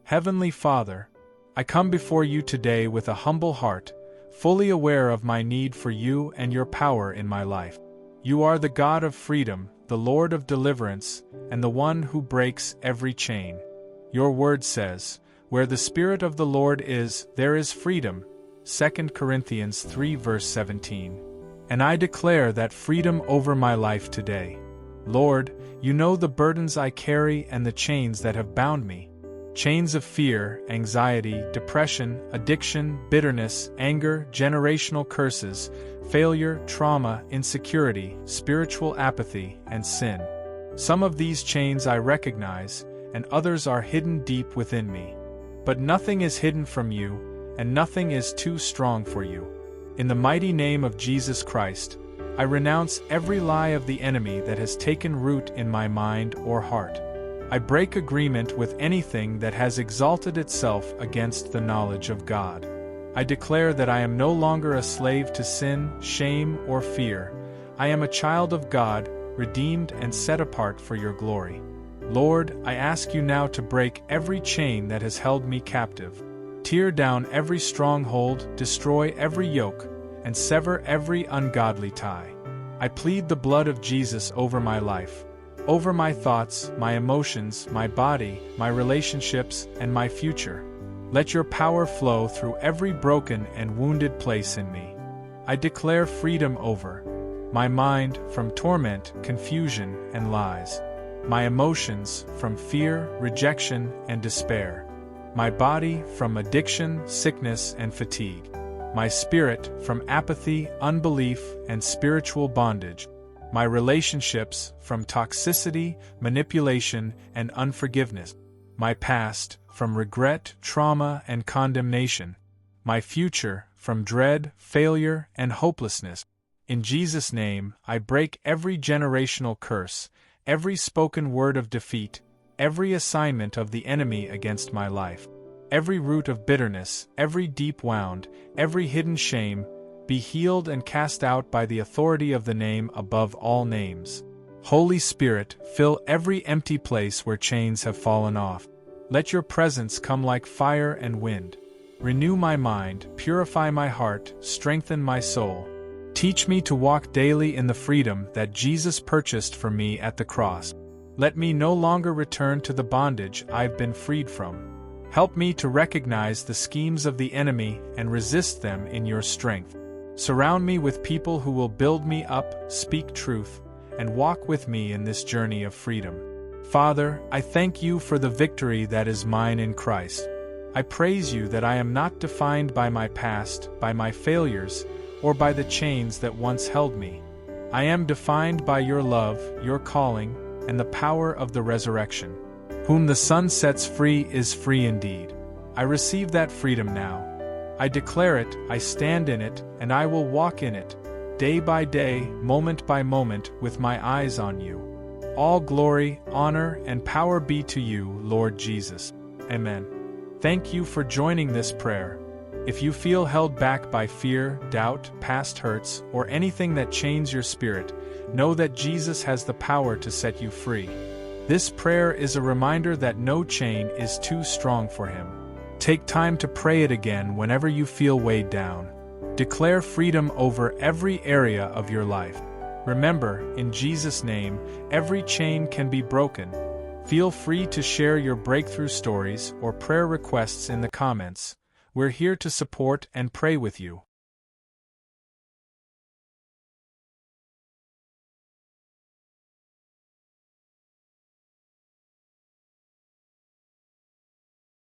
Heavenly Father, I come before you today with a humble heart, fully aware of my need for you and your power in my life. You are the God of freedom, the Lord of deliverance, and the one who breaks every chain. Your word says, "Where the Spirit of the Lord is, there is freedom." 2 Corinthians 3 verse 17. And I declare that freedom over my life today. Lord, you know the burdens I carry and the chains that have bound me. Chains of fear, anxiety, depression, addiction, bitterness, anger, generational curses, failure, trauma, insecurity, spiritual apathy, and sin. Some of these chains I recognize, and others are hidden deep within me. But nothing is hidden from you, and nothing is too strong for you. In the mighty name of Jesus Christ, I renounce every lie of the enemy that has taken root in my mind or heart. I break agreement with anything that has exalted itself against the knowledge of God. I declare that I am no longer a slave to sin, shame, or fear. I am a child of God, redeemed and set apart for your glory. Lord, I ask you now to break every chain that has held me captive. Tear down every stronghold, destroy every yoke, and sever every ungodly tie. I plead the blood of Jesus over my life, over my thoughts, my emotions, my body, my relationships, and my future. Let your power flow through every broken and wounded place in me. I declare freedom over my mind from torment, confusion, and lies, my emotions from fear, rejection, and despair, my body from addiction, sickness, and fatigue, my spirit from apathy, unbelief, and spiritual bondage, my relationships from toxicity, manipulation, and unforgiveness, my past from regret, trauma, and condemnation, my future from dread, failure, and hopelessness. In Jesus' name, I break every generational curse, every spoken word of defeat, every assignment of the enemy against my life, every root of bitterness, every deep wound, every hidden shame, be healed and cast out by the authority of the name above all names. Holy Spirit, fill every empty place where chains have fallen off. Let your presence come like fire and wind. Renew my mind, purify my heart, strengthen my soul. Teach me to walk daily in the freedom that Jesus purchased for me at the cross. Let me no longer return to the bondage I've been freed from. Help me to recognize the schemes of the enemy and resist them in your strength. Surround me with people who will build me up, speak truth, and walk with me in this journey of freedom. Father, I thank you for the victory that is mine in Christ. I praise you that I am not defined by my past, by my failures, or by the chains that once held me. I am defined by your love, your calling, and the power of the resurrection. Whom the Son sets free is free indeed. I receive that freedom now. I declare it, I stand in it, and I will walk in it, day by day, moment by moment, with my eyes on you. All glory, honor, and power be to you, Lord Jesus. Amen. Thank you for joining this prayer. If you feel held back by fear, doubt, past hurts, or anything that chains your spirit, know that Jesus has the power to set you free. This prayer is a reminder that no chain is too strong for him. Take time to pray it again whenever you feel weighed down. Declare freedom over every area of your life. Remember, in Jesus' name, every chain can be broken. Feel free to share your breakthrough stories or prayer requests in the comments. We're here to support and pray with you.